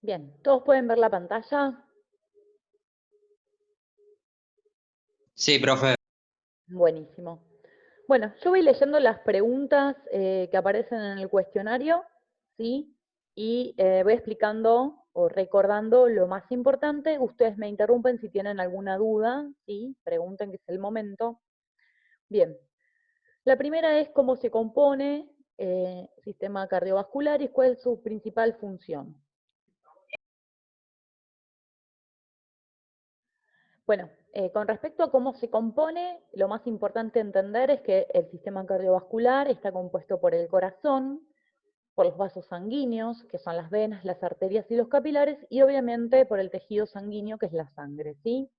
Bien, ¿todos pueden ver la pantalla? Sí, profe. Buenísimo. Bueno, yo voy leyendo las preguntas que aparecen en el cuestionario, ¿sí? Y voy explicando o recordando lo más importante. Ustedes me interrumpen si tienen alguna duda, ¿sí? Pregunten, que es el momento. Bien, la primera es cómo se compone el sistema cardiovascular y cuál es su principal función. Bueno, con respecto a cómo se compone, lo más importante entender es que el sistema cardiovascular está compuesto por el corazón, por los vasos sanguíneos, que son las venas, las arterias y los capilares, y obviamente por el tejido sanguíneo, que es la sangre, ¿sí?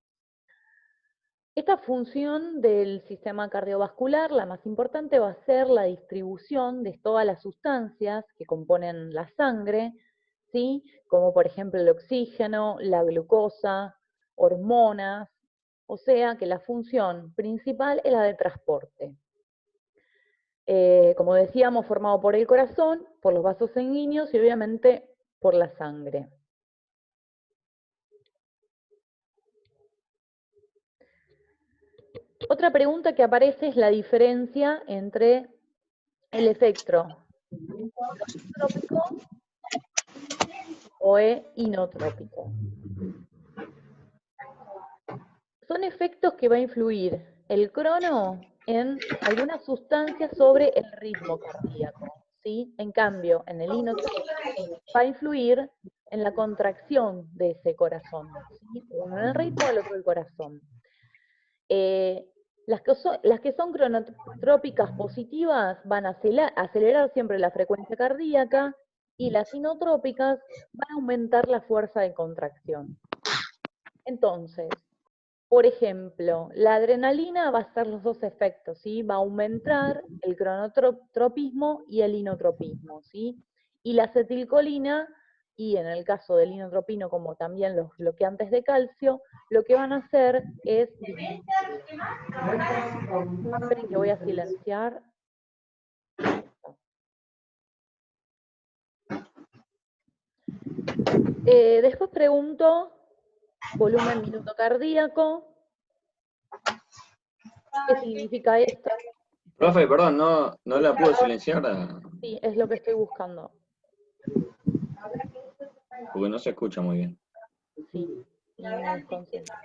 Esta función del sistema cardiovascular, la más importante, va a ser la distribución de todas las sustancias que componen la sangre, ¿sí? Como por ejemplo el oxígeno, la glucosa, hormonas, o sea que la función principal es la de transporte. Como decíamos, formado por el corazón, por los vasos sanguíneos y obviamente por la sangre. Otra pregunta que aparece es la diferencia entre el efecto trópico o inotrópico. Son efectos que va a influir el crono en algunas sustancias sobre el ritmo cardíaco, ¿sí? En cambio, en el inotrópico va a influir en la contracción de ese corazón, ¿sí? Uno en el ritmo, el otro el corazón. Las que son cronotrópicas positivas van a acelerar siempre la frecuencia cardíaca y las inotrópicas van a aumentar la fuerza de contracción. Entonces, por ejemplo, la adrenalina va a hacer los dos efectos, ¿sí? Va a aumentar el cronotropismo y el inotropismo, ¿sí? Y la acetilcolina, y en el caso del inotropino, como también los bloqueantes de calcio, lo que van a hacer es disminuirlo. Esperen que voy a silenciar. Después pregunto, volumen minuto cardíaco. ¿Qué significa esto? Profe, perdón, no la puedo silenciar Sí, es lo que estoy buscando. porque no se escucha muy bien. Sí, y me desconcentro.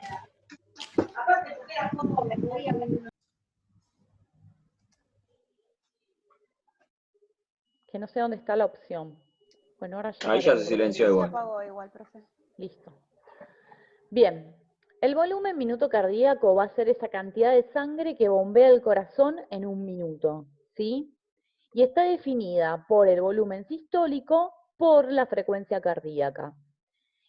Que no sé dónde está la opción. Bueno, ahora ya Ahí ya se aparece. silenció Se igual. apagó igual, profe. Listo. Bien, el volumen minuto cardíaco va a ser esa cantidad de sangre que bombea el corazón en un minuto, ¿sí? Y está definida por el volumen sistólico por la frecuencia cardíaca.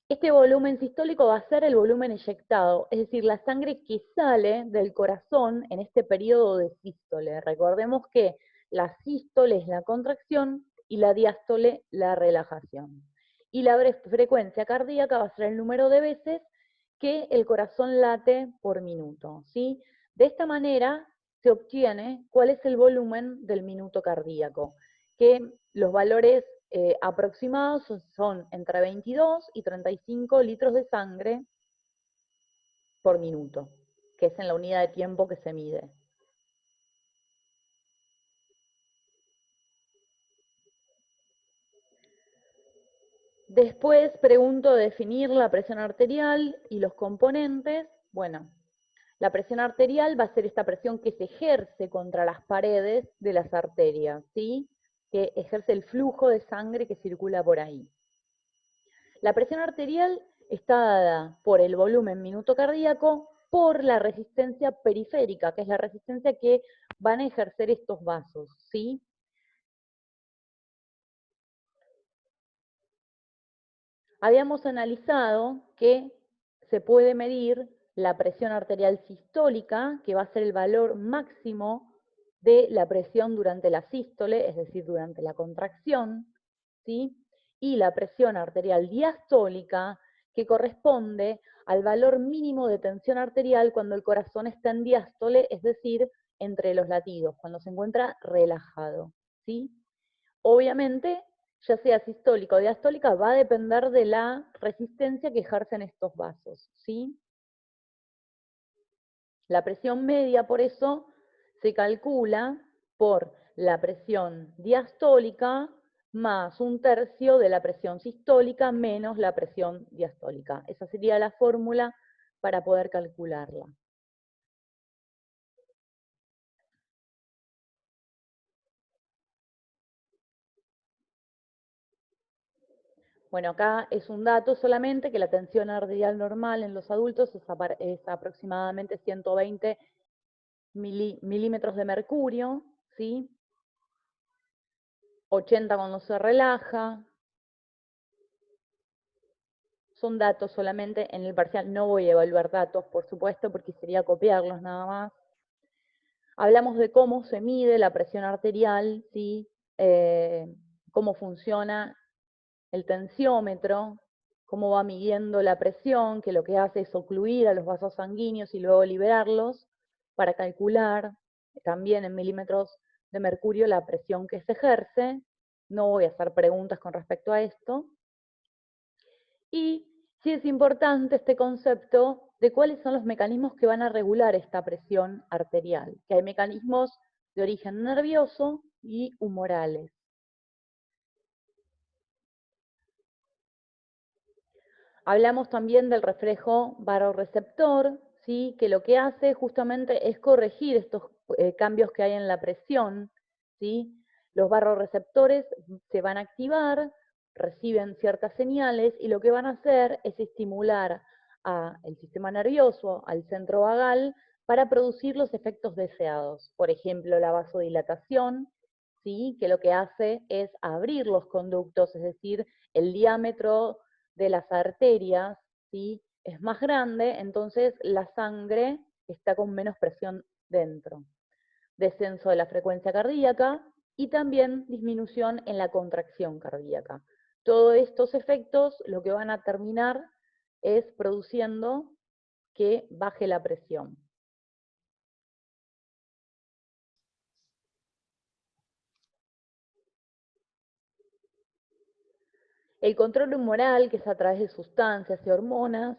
Este volumen sistólico va a ser el volumen eyectado, es decir, la sangre que sale del corazón en este periodo de sístole. Recordemos que la sístole es la contracción y la diástole la relajación. Y la frecuencia cardíaca va a ser el número de veces que el corazón late por minuto, ¿sí? De esta manera se obtiene cuál es el volumen del minuto cardíaco, que los valores aproximados son entre 22 y 35 litros de sangre por minuto, que es en la unidad de tiempo que se mide. Después pregunto definir la presión arterial y los componentes. Bueno, la presión arterial va a ser esta presión que se ejerce contra las paredes de las arterias, ¿sí? Que ejerce el flujo de sangre que circula por ahí. La presión arterial está dada por el volumen minuto cardíaco por la resistencia periférica, que es la resistencia que van a ejercer estos vasos, ¿sí? Habíamos analizado que se puede medir la presión arterial sistólica, que va a ser el valor máximo de la presión durante la sístole, es decir, durante la contracción, ¿sí? Y la presión arterial diastólica, que corresponde al valor mínimo de tensión arterial cuando el corazón está en diástole, es decir, entre los latidos, cuando se encuentra relajado, ¿sí? Obviamente, ya sea sistólica o diastólica, va a depender de la resistencia que ejercen estos vasos, ¿sí? La presión media, por eso, se calcula por la presión diastólica más 1/3 de la presión sistólica menos la presión diastólica. Esa sería la fórmula para poder calcularla. Bueno, acá es un dato solamente que la tensión arterial normal en los adultos es aproximadamente 120 milímetros de mercurio, ¿sí? 80 cuando se relaja. Son datos solamente, en el parcial no voy a evaluar datos, por supuesto, porque sería copiarlos nada más. Hablamos de cómo se mide la presión arterial, ¿sí? Cómo funciona el tensiómetro, cómo va midiendo la presión, que lo que hace es ocluir a los vasos sanguíneos y luego liberarlos para calcular también en milímetros de mercurio la presión que se ejerce. No voy a hacer preguntas con respecto a esto. Y sí es importante este concepto de cuáles son los mecanismos que van a regular esta presión arterial, que hay mecanismos de origen nervioso y humorales. Hablamos también del reflejo barorreceptor, ¿sí? Que lo que hace justamente es corregir estos cambios que hay en la presión, ¿sí? Los barorreceptores se van a activar, reciben ciertas señales y lo que van a hacer es estimular al sistema nervioso, al centro vagal, para producir los efectos deseados. Por ejemplo, la vasodilatación, ¿sí? Que lo que hace es abrir los conductos, es decir, el diámetro de las arterias, ¿sí? Es más grande, entonces la sangre está con menos presión dentro. Descenso de la frecuencia cardíaca y también disminución en la contracción cardíaca. Todos estos efectos lo que van a terminar es produciendo que baje la presión. El control humoral, que es a través de sustancias y hormonas,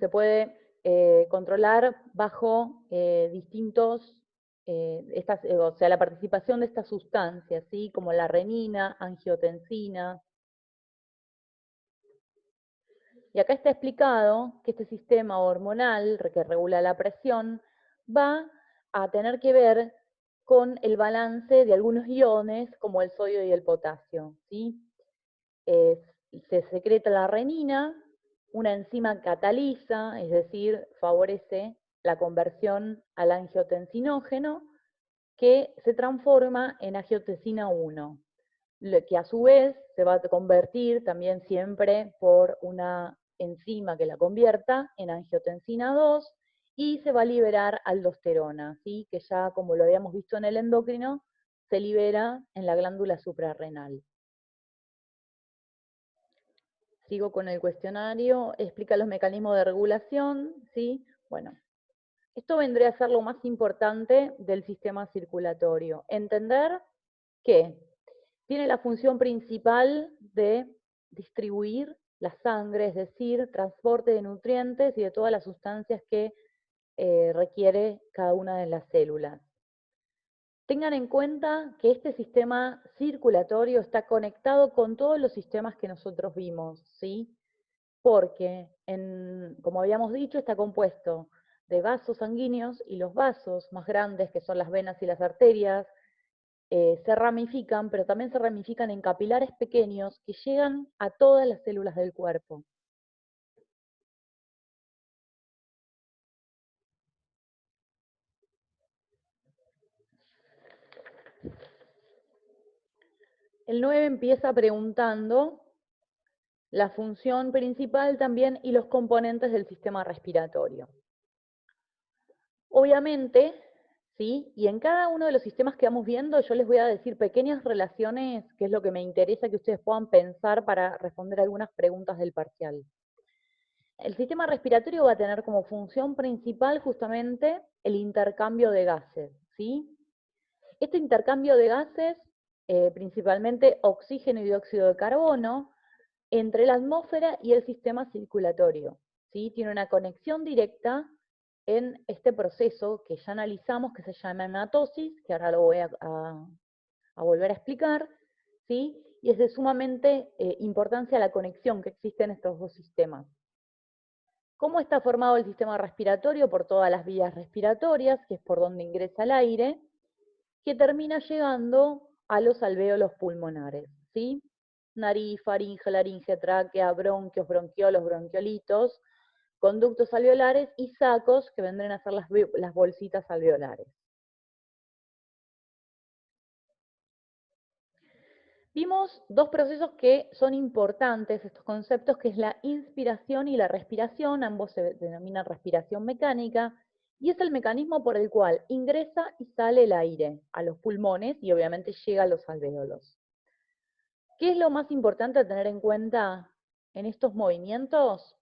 se puede controlar bajo distintos, o sea, la participación de estas sustancias, ¿sí? Como la renina, angiotensina. Y acá está explicado que este sistema hormonal que regula la presión va a tener que ver con el balance de algunos iones, como el sodio y el potasio, ¿sí? Se secreta la renina, una enzima cataliza, es decir, favorece la conversión al angiotensinógeno, que se transforma en angiotensina 1, que a su vez se va a convertir también siempre por una enzima que la convierta en angiotensina 2, y se va a liberar aldosterona, ¿sí? Que ya, como lo habíamos visto en el endocrino, se libera en la glándula suprarrenal. Sigo con el cuestionario, explica los mecanismos de regulación, ¿sí? Bueno, esto vendría a ser lo más importante del sistema circulatorio. Entender que tiene la función principal de distribuir la sangre, es decir, transporte de nutrientes y de todas las sustancias que requiere cada una de las células. Tengan en cuenta que este sistema circulatorio está conectado con todos los sistemas que nosotros vimos, ¿sí? Porque, como habíamos dicho, está compuesto de vasos sanguíneos y los vasos más grandes, que son las venas y las arterias, se ramifican, pero también se ramifican en capilares pequeños que llegan a todas las células del cuerpo. El 9 empieza preguntando la función principal también y los componentes del sistema respiratorio. Obviamente, ¿sí? Y en cada uno de los sistemas que vamos viendo, yo les voy a decir pequeñas relaciones, que es lo que me interesa que ustedes puedan pensar para responder algunas preguntas del parcial. El sistema respiratorio va a tener como función principal justamente el intercambio de gases, ¿sí? Este intercambio de gases principalmente oxígeno y dióxido de carbono, entre la atmósfera y el sistema circulatorio, ¿sí? Tiene una conexión directa en este proceso que ya analizamos, que se llama hematosis, que ahora lo voy a volver a explicar, ¿sí? Y es de sumamente importancia la conexión que existe en estos dos sistemas. ¿Cómo está formado el sistema respiratorio? Por todas las vías respiratorias, que es por donde ingresa el aire, que termina llegando a los alvéolos pulmonares, ¿sí? Nariz, faringe, laringe, tráquea, bronquios, bronquiolos, bronquiolitos, conductos alveolares y sacos, que vendrán a ser las bolsitas alveolares. Vimos dos procesos que son importantes, estos conceptos, que es la inspiración y la respiración, ambos se denominan respiración mecánica, y es el mecanismo por el cual ingresa y sale el aire a los pulmones y obviamente llega a los alvéolos. ¿Qué es lo más importante a tener en cuenta en estos movimientos?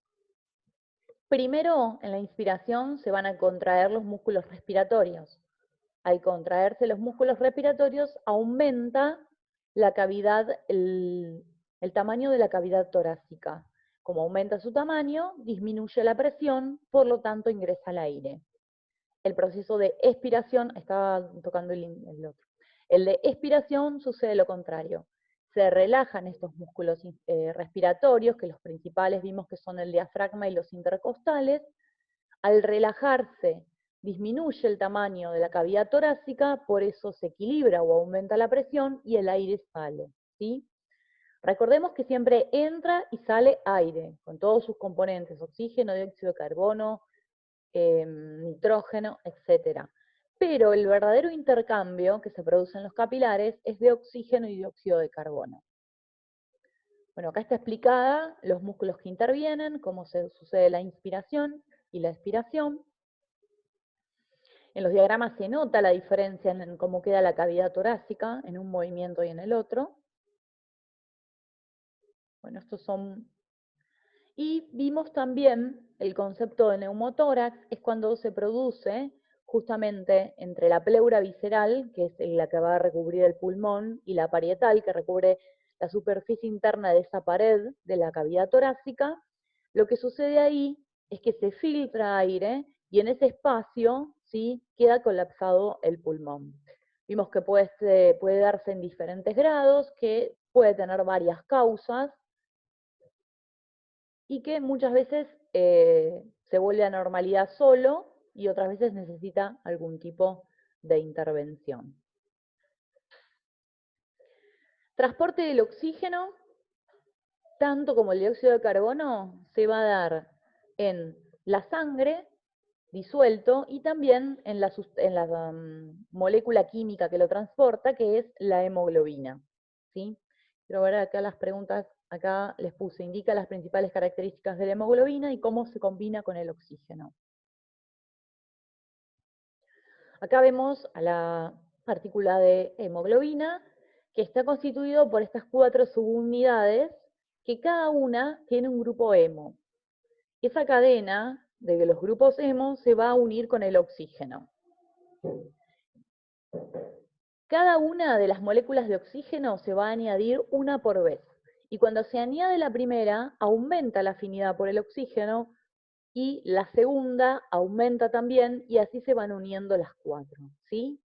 Primero, en la inspiración se van a contraer los músculos respiratorios. Al contraerse los músculos respiratorios, aumenta la cavidad, el tamaño de la cavidad torácica. Como aumenta su tamaño, disminuye la presión, por lo tanto ingresa el aire. El proceso de expiración, estaba tocando el otro. El de expiración sucede lo contrario. Se relajan estos músculos respiratorios, que los principales vimos que son el diafragma y los intercostales. Al relajarse, disminuye el tamaño de la cavidad torácica, por eso se equilibra o aumenta la presión y el aire sale, ¿sí? Recordemos que siempre entra y sale aire, con todos sus componentes, oxígeno, dióxido de carbono, nitrógeno, etc. Pero el verdadero intercambio que se produce en los capilares es de oxígeno y dióxido de carbono. Bueno, acá está explicada los músculos que intervienen, cómo se sucede la inspiración y la expiración. En los diagramas se nota la diferencia en cómo queda la cavidad torácica en un movimiento y en el otro. Bueno, estos son... Y vimos también el concepto de neumotórax, es cuando se produce justamente entre la pleura visceral, que es la que va a recubrir el pulmón, y la parietal, que recubre la superficie interna de esa pared de la cavidad torácica. Lo que sucede ahí es que se filtra aire y en ese espacio, ¿sí?, queda colapsado el pulmón. Vimos que puede darse en diferentes grados, que puede tener varias causas, y que muchas veces se vuelve a normalidad solo y otras veces necesita algún tipo de intervención. Transporte del oxígeno, tanto como el dióxido de carbono, se va a dar en la sangre disuelto y también en la molécula química que lo transporta, que es la hemoglobina, ¿sí? Quiero ver acá las preguntas. Acá les puse, indica las principales características de la hemoglobina y cómo se combina con el oxígeno. Acá vemos a la partícula de hemoglobina, que está constituido por estas 4 subunidades, que cada una tiene un grupo hemo. Esa cadena de los grupos hemo se va a unir con el oxígeno. Cada una de las moléculas de oxígeno se va a añadir una por vez. Y cuando se añade la primera, aumenta la afinidad por el oxígeno, y la segunda aumenta también, y así se van uniendo las 4, ¿sí?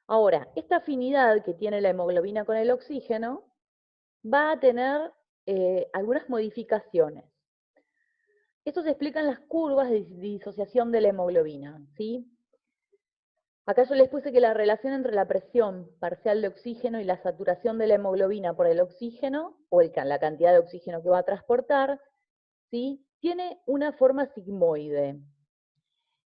Ahora, esta afinidad que tiene la hemoglobina con el oxígeno va a tener algunas modificaciones. Esto se explica en las curvas de disociación de la hemoglobina, ¿sí? Acá yo les puse que la relación entre la presión parcial de oxígeno y la saturación de la hemoglobina por el oxígeno, o la cantidad de oxígeno que va a transportar, ¿sí?, tiene una forma sigmoide.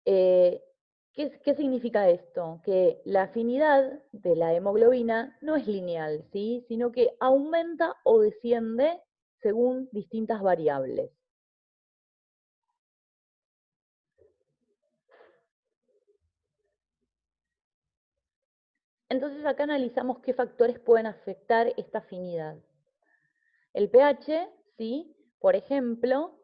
¿Qué significa esto? Que la afinidad de la hemoglobina no es lineal, ¿sí?, sino que aumenta o desciende según distintas variables. Entonces acá analizamos qué factores pueden afectar esta afinidad. El pH, ¿sí?, por ejemplo,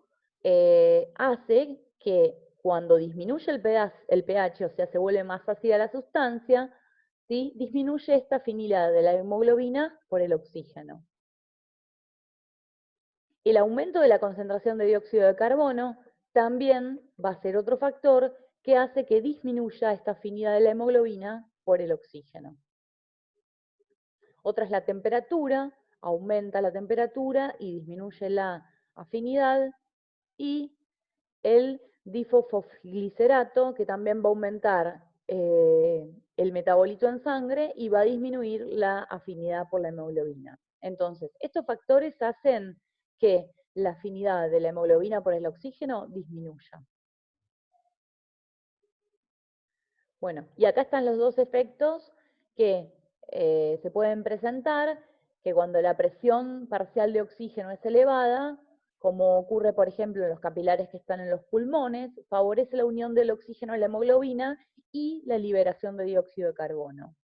hace que cuando disminuye el pH, o sea, se vuelve más ácida la sustancia, ¿sí? Disminuye esta afinidad de la hemoglobina por el oxígeno. El aumento de la concentración de dióxido de carbono también va a ser otro factor que hace que disminuya esta afinidad de la hemoglobina por el oxígeno. Otra es la temperatura, aumenta la temperatura y disminuye la afinidad, y el difosfoglicerato, que también va a aumentar el metabolito en sangre y va a disminuir la afinidad por la hemoglobina. Entonces, estos factores hacen que la afinidad de la hemoglobina por el oxígeno disminuya. Bueno, y acá están los dos efectos que se pueden presentar, que cuando la presión parcial de oxígeno es elevada, como ocurre, por ejemplo, en los capilares que están en los pulmones, favorece la unión del oxígeno a la hemoglobina y la liberación de dióxido de carbono,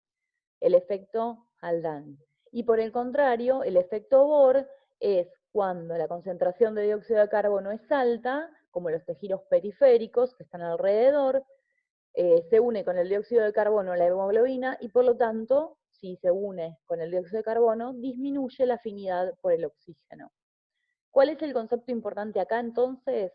el efecto Haldane. Y por el contrario, el efecto Bohr es cuando la concentración de dióxido de carbono es alta, como los tejidos periféricos que están alrededor, se une con el dióxido de carbono la hemoglobina y por lo tanto, si se une con el dióxido de carbono, disminuye la afinidad por el oxígeno. ¿Cuál es el concepto importante acá entonces?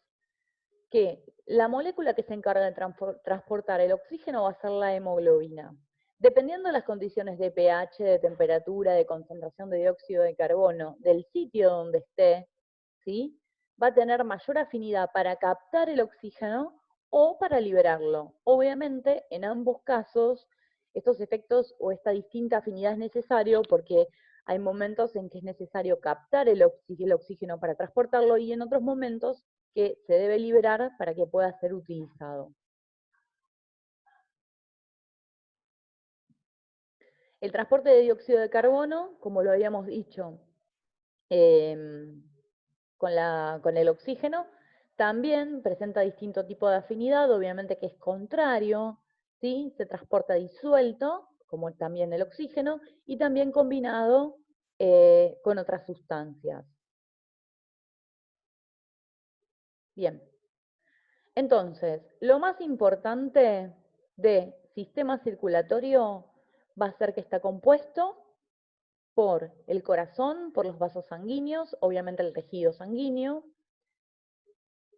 Que la molécula que se encarga de transportar el oxígeno va a ser la hemoglobina. Dependiendo de las condiciones de pH, de temperatura, de concentración de dióxido de carbono, del sitio donde esté, ¿sí? Va a tener mayor afinidad para captar el oxígeno o para liberarlo. Obviamente, en ambos casos, estos efectos o esta distinta afinidad es necesario porque hay momentos en que es necesario captar el oxígeno para transportarlo y en otros momentos que se debe liberar para que pueda ser utilizado. El transporte de dióxido de carbono, como lo habíamos dicho con el oxígeno, también presenta distinto tipo de afinidad, obviamente que es contrario, ¿sí? Se transporta disuelto, como también el oxígeno, y también combinado con otras sustancias. Bien. Entonces, lo más importante de sistema circulatorio va a ser que está compuesto por el corazón, por los vasos sanguíneos, obviamente el tejido sanguíneo.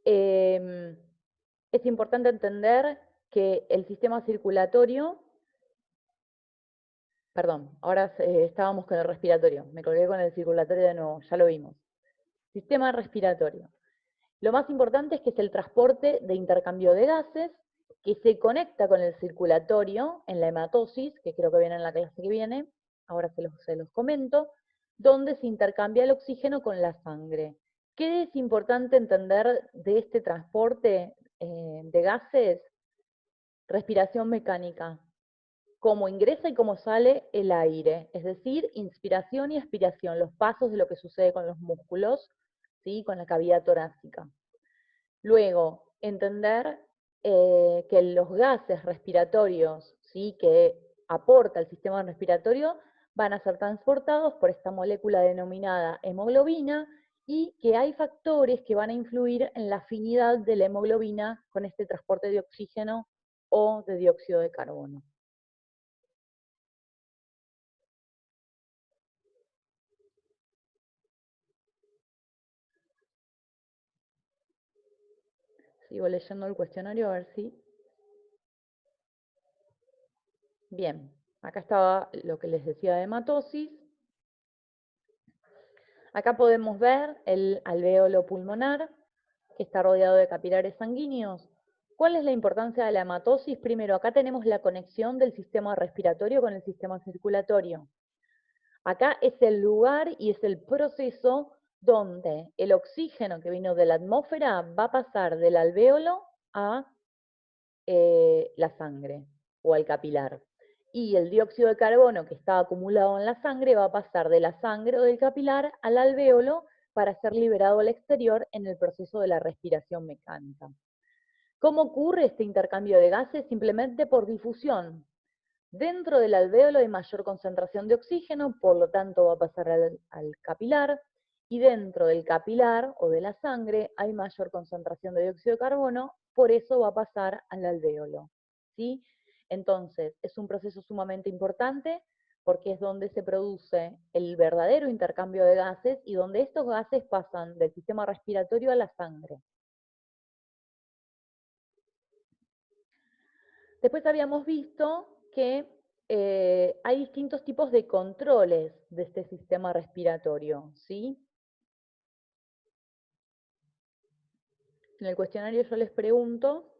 Es importante entender que el sistema circulatorio, perdón, ahora estábamos con el respiratorio, me colgué con el circulatorio de nuevo, ya lo vimos. Sistema respiratorio. Lo más importante es que es el transporte de intercambio de gases, que se conecta con el circulatorio en la hematosis, que creo que viene en la clase que viene, ahora se los comento, donde se intercambia el oxígeno con la sangre. ¿Qué es importante entender de este transporte de gases? Respiración mecánica. Cómo ingresa y cómo sale el aire, es decir, inspiración y expiración, los pasos de lo que sucede con los músculos, ¿sí? Con la cavidad torácica. Luego, entender que los gases respiratorios, ¿sí? Que aporta el sistema respiratorio van a ser transportados por esta molécula denominada hemoglobina y que hay factores que van a influir en la afinidad de la hemoglobina con este transporte de oxígeno o de dióxido de carbono. Sigo leyendo el cuestionario a ver si... Bien, acá estaba lo que les decía de hematosis. Acá podemos ver el alvéolo pulmonar, que está rodeado de capilares sanguíneos. ¿Cuál es la importancia de la hematosis? Primero, acá tenemos la conexión del sistema respiratorio con el sistema circulatorio. Acá es el lugar y es el proceso donde el oxígeno que vino de la atmósfera va a pasar del alvéolo a la sangre o al capilar. Y el dióxido de carbono que está acumulado en la sangre va a pasar de la sangre o del capilar al alvéolo para ser liberado al exterior en el proceso de la respiración mecánica. ¿Cómo ocurre este intercambio de gases? Simplemente por difusión. Dentro del alvéolo hay mayor concentración de oxígeno, por lo tanto va a pasar al capilar, y dentro del capilar o de la sangre hay mayor concentración de dióxido de carbono, por eso va a pasar al alvéolo, ¿sí? Entonces, es un proceso sumamente importante porque es donde se produce el verdadero intercambio de gases y donde estos gases pasan del sistema respiratorio a la sangre. Después habíamos visto que hay distintos tipos de controles de este sistema respiratorio, ¿sí? En el cuestionario yo les pregunto,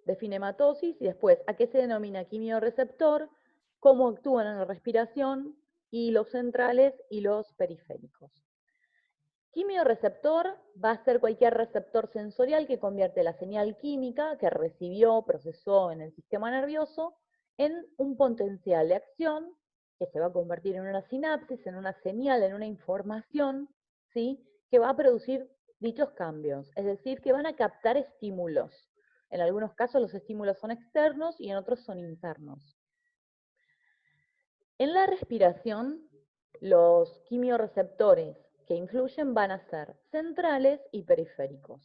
define hematosis y después, ¿a qué se denomina quimioreceptor? ¿Cómo actúan en la respiración? Y los centrales y los periféricos. Quimioreceptor va a ser cualquier receptor sensorial que convierte la señal química que recibió, procesó en el sistema nervioso en un potencial de acción que se va a convertir en una sinapsis, en una señal, en una información, ¿sí? Que va a producir dichos cambios, es decir, que van a captar estímulos. En algunos casos los estímulos son externos y en otros son internos. En la respiración, los quimioreceptores que influyen van a ser centrales y periféricos.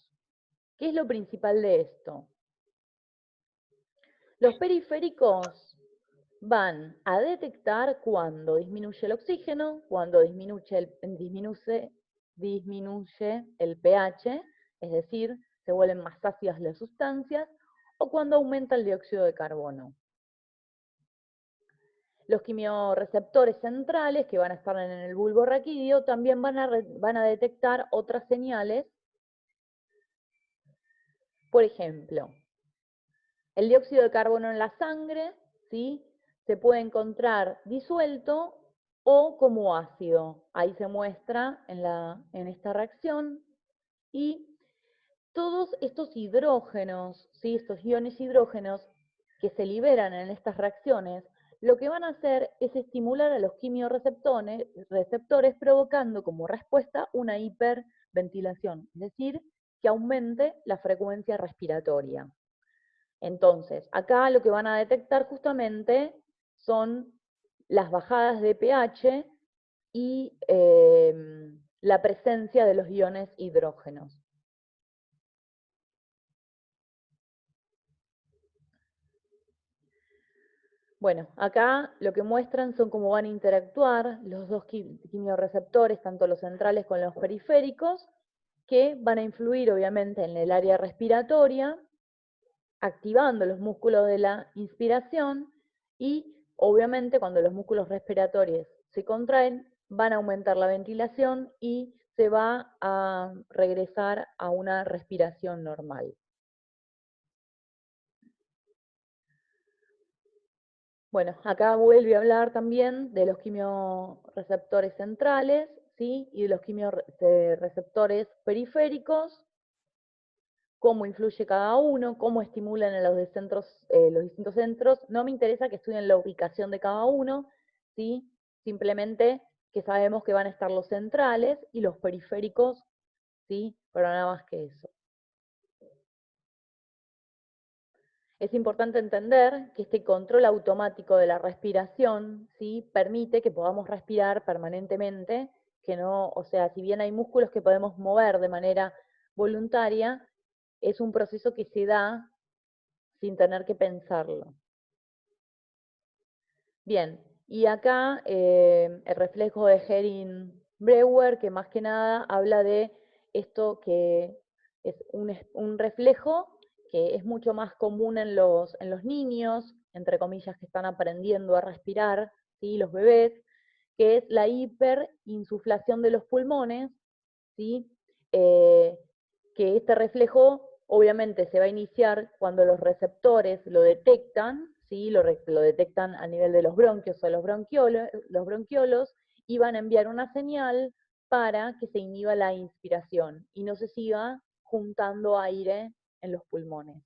¿Qué es lo principal de esto? Los periféricos van a detectar cuando disminuye el oxígeno, cuando disminuye el pH, es decir, se vuelven más ácidas las sustancias, o cuando aumenta el dióxido de carbono. Los quimioreceptores centrales, que van a estar en el bulbo raquídeo, también van a detectar otras señales. Por ejemplo, el dióxido de carbono en la sangre, ¿sí? Se puede encontrar disuelto o como ácido. Ahí se muestra en esta reacción. Y todos estos hidrógenos, ¿sí? Estos iones hidrógenos que se liberan en estas reacciones, lo que van a hacer es estimular a los quimioreceptores provocando como respuesta una hiperventilación, es decir, que aumente la frecuencia respiratoria. Entonces, acá lo que van a detectar justamente son las bajadas de pH y la presencia de los iones hidrógenos. Bueno, acá lo que muestran son cómo van a interactuar los dos quimioreceptores, tanto los centrales como los periféricos, que van a influir obviamente en el área respiratoria, activando los músculos de la inspiración y obviamente cuando los músculos respiratorios se contraen, van a aumentar la ventilación y se va a regresar a una respiración normal. Bueno, acá vuelve a hablar también de los quimioreceptores centrales, ¿sí? Y de los quimioreceptores periféricos, cómo influye cada uno, cómo estimulan a los distintos centros. No me interesa que estudien la ubicación de cada uno, ¿sí? Simplemente que sabemos que van a estar los centrales y los periféricos, ¿sí? Pero nada más que eso. Es importante entender que este control automático de la respiración, ¿sí? Permite que podamos respirar permanentemente, que no, o sea, si bien hay músculos que podemos mover de manera voluntaria, es un proceso que se da sin tener que pensarlo. Bien, y acá el reflejo de Herin-Brewer, que más que nada habla de esto que es un reflejo que es mucho más común en los niños, entre comillas, que están aprendiendo a respirar, ¿sí? Los bebés, que es la hiperinsuflación de los pulmones, ¿sí? Que este reflejo obviamente se va a iniciar cuando los receptores lo detectan, ¿sí? Lo detectan a nivel de los bronquios o los bronquiolos, y van a enviar una señal para que se inhiba la inspiración y no se siga juntando aire en los pulmones.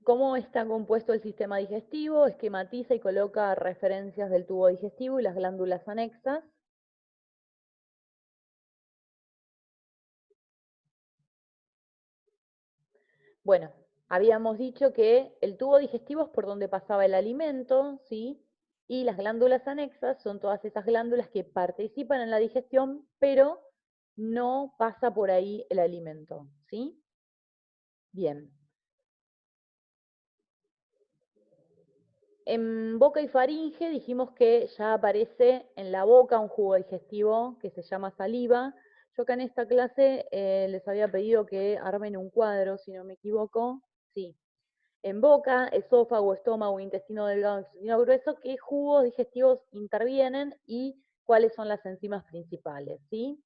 ¿Cómo está compuesto el sistema digestivo? Esquematiza y coloca referencias del tubo digestivo y las glándulas anexas. Bueno, habíamos dicho que el tubo digestivo es por donde pasaba el alimento, ¿sí? Y las glándulas anexas son todas esas glándulas que participan en la digestión, pero no pasa por ahí el alimento, ¿sí? Bien. En boca y faringe dijimos que ya aparece en la boca un jugo digestivo que se llama saliva. Yo acá en esta clase les había pedido que armen un cuadro, si no me equivoco. Sí. En boca, esófago, estómago, intestino delgado, intestino grueso, qué jugos digestivos intervienen y cuáles son las enzimas principales, ¿sí?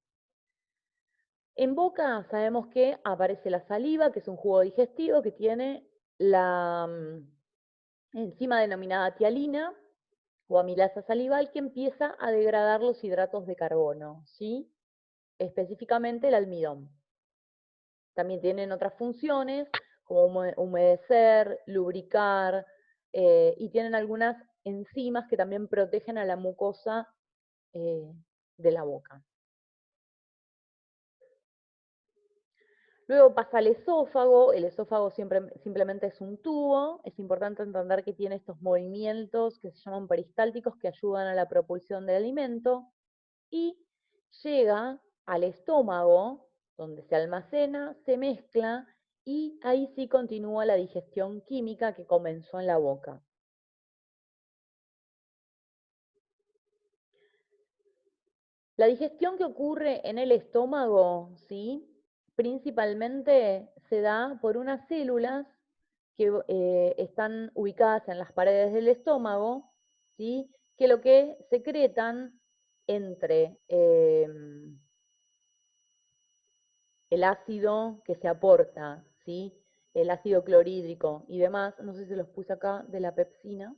En boca sabemos que aparece la saliva, que es un jugo digestivo que tiene la enzima denominada tialina o amilasa salival que empieza a degradar los hidratos de carbono, ¿sí? Específicamente el almidón. También tienen otras funciones como humedecer, lubricar, y tienen algunas enzimas que también protegen a la mucosa de la boca. Luego pasa al esófago. El esófago simplemente es un tubo. Es importante entender que tiene estos movimientos que se llaman peristálticos que ayudan a la propulsión del alimento. Y llega al estómago, donde se almacena, se mezcla y ahí sí continúa la digestión química que comenzó en la boca. La digestión que ocurre en el estómago, ¿sí? Principalmente se da por unas células que están ubicadas en las paredes del estómago, ¿sí? Que lo que secretan entre el ácido que se aporta, ¿sí? El ácido clorhídrico y demás, no sé si los puse acá, de la pepsina.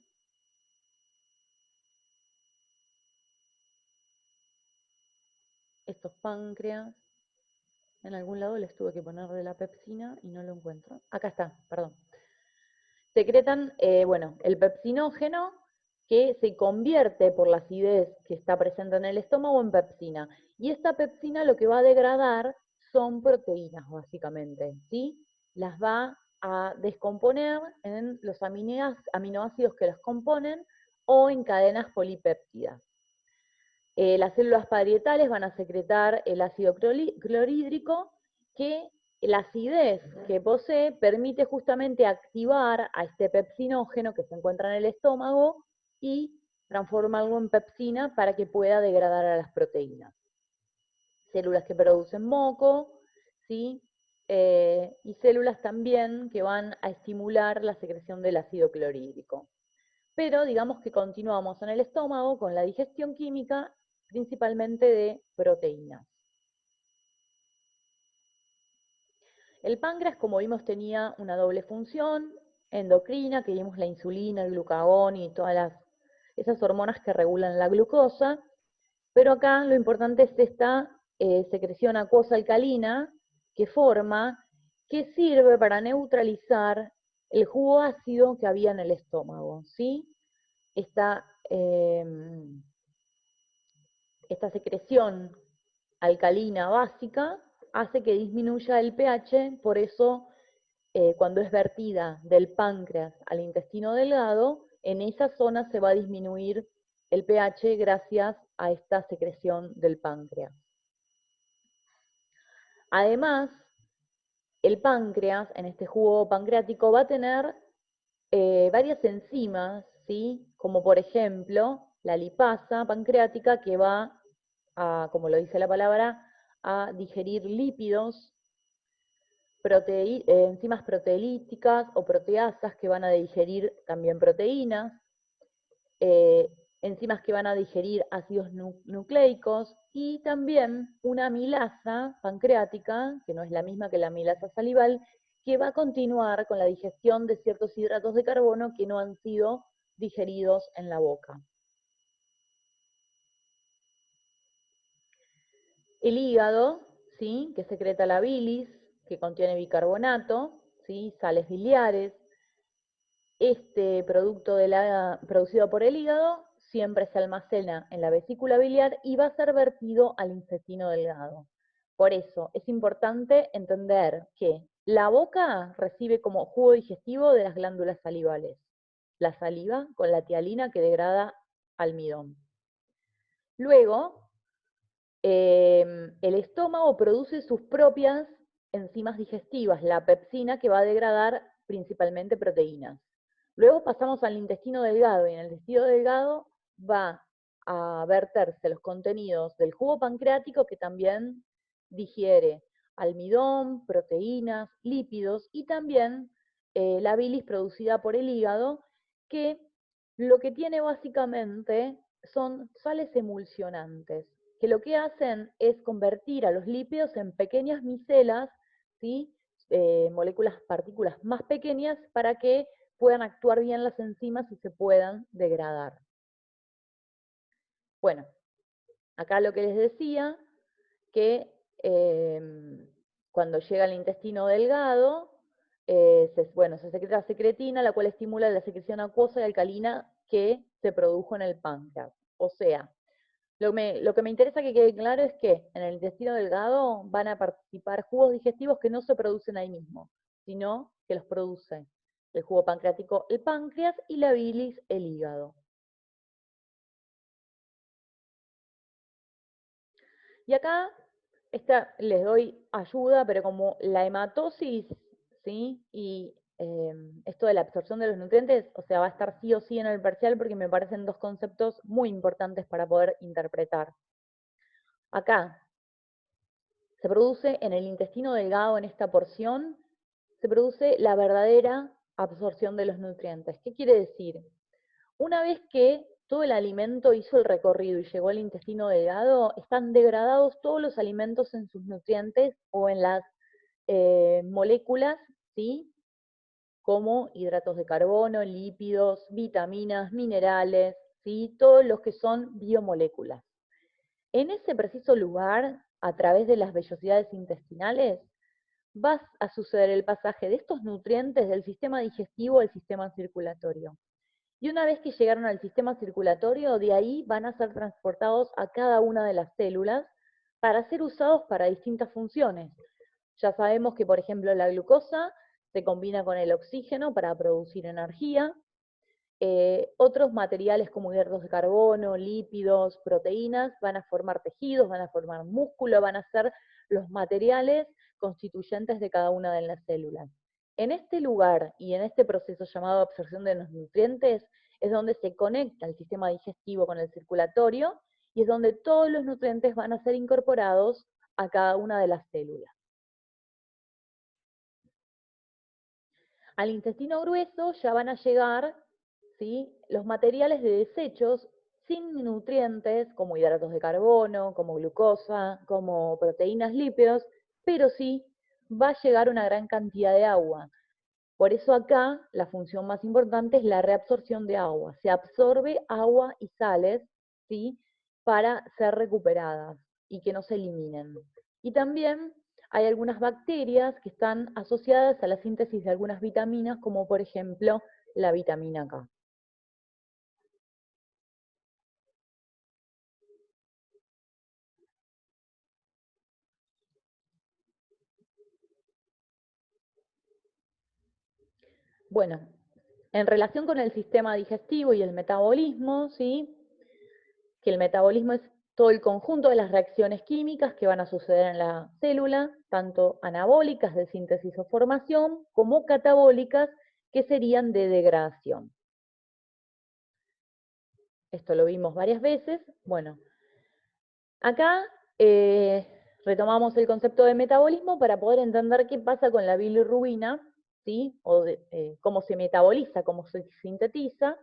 Estos páncreas, en algún lado les tuve que poner de la pepsina y no lo encuentro. Acá está, perdón. Secretan, bueno, el pepsinógeno que se convierte por la acidez que está presente en el estómago en pepsina. Y esta pepsina lo que va a degradar son proteínas, básicamente, ¿sí? Las va a descomponer en los aminoácidos que las componen o en cadenas polipéptidas. Las células parietales van a secretar el ácido clorhídrico que la acidez que posee permite justamente activar a este pepsinógeno que se encuentra en el estómago y transformarlo en pepsina para que pueda degradar a las proteínas. Células que producen moco, ¿sí? Y células también que van a estimular la secreción del ácido clorhídrico. Pero digamos que continuamos en el estómago con la digestión química principalmente de proteínas. El páncreas, como vimos, tenía una doble función endocrina, que vimos la insulina, el glucagón y todas esas hormonas que regulan la glucosa, pero acá lo importante es esta secreción acuosa alcalina que forma, que sirve para neutralizar el jugo ácido que había en el estómago, ¿sí? Esta secreción alcalina básica hace que disminuya el pH, por eso cuando es vertida del páncreas al intestino delgado, en esa zona se va a disminuir el pH gracias a esta secreción del páncreas. Además, el páncreas, en este jugo pancreático, va a tener varias enzimas, ¿sí? Como por ejemplo la lipasa pancreática que va a, como lo dice la palabra, a digerir lípidos, enzimas proteolíticas o proteasas que van a digerir también proteínas, enzimas que van a digerir ácidos nucleicos y también una amilasa pancreática, que no es la misma que la amilasa salival, que va a continuar con la digestión de ciertos hidratos de carbono que no han sido digeridos en la boca. El hígado, ¿sí? Que secreta la bilis, que contiene bicarbonato, ¿sí? Sales biliares. Este producto producido por el hígado siempre se almacena en la vesícula biliar y va a ser vertido al intestino delgado. Por eso es importante entender que La boca recibe como jugo digestivo de las glándulas salivales. La saliva con la tialina que degrada almidón. Luego, el estómago produce sus propias enzimas digestivas, la pepsina, que va a degradar principalmente proteínas. Luego pasamos al intestino delgado, y en el intestino delgado va a verterse los contenidos del jugo pancreático, que también digiere almidón, proteínas, lípidos, y también la bilis producida por el hígado, que lo que tiene básicamente son sales emulsionantes, que lo que hacen es convertir a los lípidos en pequeñas micelas, ¿sí? Moléculas, partículas más pequeñas, para que puedan actuar bien las enzimas y se puedan degradar. Bueno, acá lo que les decía, que cuando llega al intestino delgado, se secreta secretina, la cual estimula la secreción acuosa y alcalina que se produjo en el páncreas. O sea, lo que me interesa que quede claro es que en el intestino delgado van a participar jugos digestivos que no se producen ahí mismo, sino que los produce el jugo pancreático, el páncreas, y la bilis, el hígado. Y acá les doy ayuda, pero como la hematosis, ¿sí? Y esto de la absorción de los nutrientes, o sea, va a estar sí o sí en el parcial, porque me parecen dos conceptos muy importantes para poder interpretar. Acá se produce en el intestino delgado, en esta porción, se produce la verdadera absorción de los nutrientes. ¿Qué quiere decir? Una vez que todo el alimento hizo el recorrido y llegó al intestino delgado, están degradados todos los alimentos en sus nutrientes o en las moléculas, ¿sí? Como hidratos de carbono, lípidos, vitaminas, minerales, ¿sí? Todos los que son biomoléculas. En ese preciso lugar, a través de las vellosidades intestinales, va a suceder el pasaje de estos nutrientes del sistema digestivo al sistema circulatorio. Y una vez que llegaron al sistema circulatorio, de ahí van a ser transportados a cada una de las células para ser usados para distintas funciones. Ya sabemos que, por ejemplo, la glucosa se combina con el oxígeno para producir energía. Otros materiales como hidratos de carbono, lípidos, proteínas, van a formar tejidos, van a formar músculo, van a ser los materiales constituyentes de cada una de las células. En este lugar y en este proceso llamado absorción de los nutrientes es donde se conecta el sistema digestivo con el circulatorio, y es donde todos los nutrientes van a ser incorporados a cada una de las células. Al intestino grueso ya van a llegar, ¿sí?, los materiales de desechos sin nutrientes, como hidratos de carbono, como glucosa, como proteínas, lípidos, pero sí va a llegar una gran cantidad de agua. Por eso acá la función más importante es la reabsorción de agua. Se absorbe agua y sales, ¿sí?, para ser recuperadas y que no se eliminen. Y también hay algunas bacterias que están asociadas a la síntesis de algunas vitaminas, como por ejemplo la vitamina K. Bueno, en relación con el sistema digestivo y el metabolismo, ¿sí?, que el metabolismo es todo el conjunto de las reacciones químicas que van a suceder en la célula, tanto anabólicas de síntesis o formación, como catabólicas, que serían de degradación. Esto lo vimos varias veces. Bueno, acá retomamos el concepto de metabolismo para poder entender qué pasa con la bilirrubina, ¿sí?, o cómo se metaboliza, cómo se sintetiza.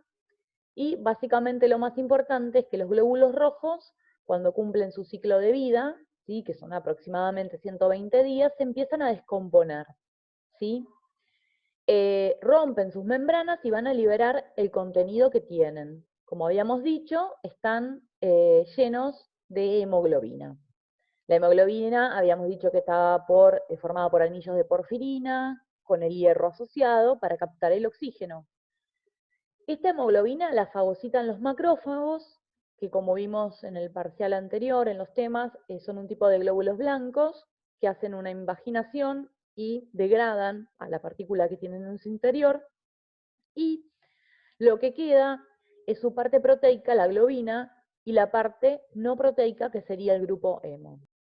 Y básicamente lo más importante es que los glóbulos rojos, cuando cumplen su ciclo de vida, ¿sí?, que son aproximadamente 120 días, se empiezan a descomponer, ¿sí? Rompen sus membranas y van a liberar el contenido que tienen. Como habíamos dicho, están llenos de hemoglobina. La hemoglobina habíamos dicho que estaba formada por anillos de porfirina, con el hierro asociado para captar el oxígeno. Esta hemoglobina la fagocitan los macrófagos, que como vimos en el parcial anterior, en los temas, son un tipo de glóbulos blancos que hacen una invaginación y degradan a la partícula que tienen en su interior, y lo que queda es su parte proteica, la globina, y la parte no proteica, que sería el grupo hemo.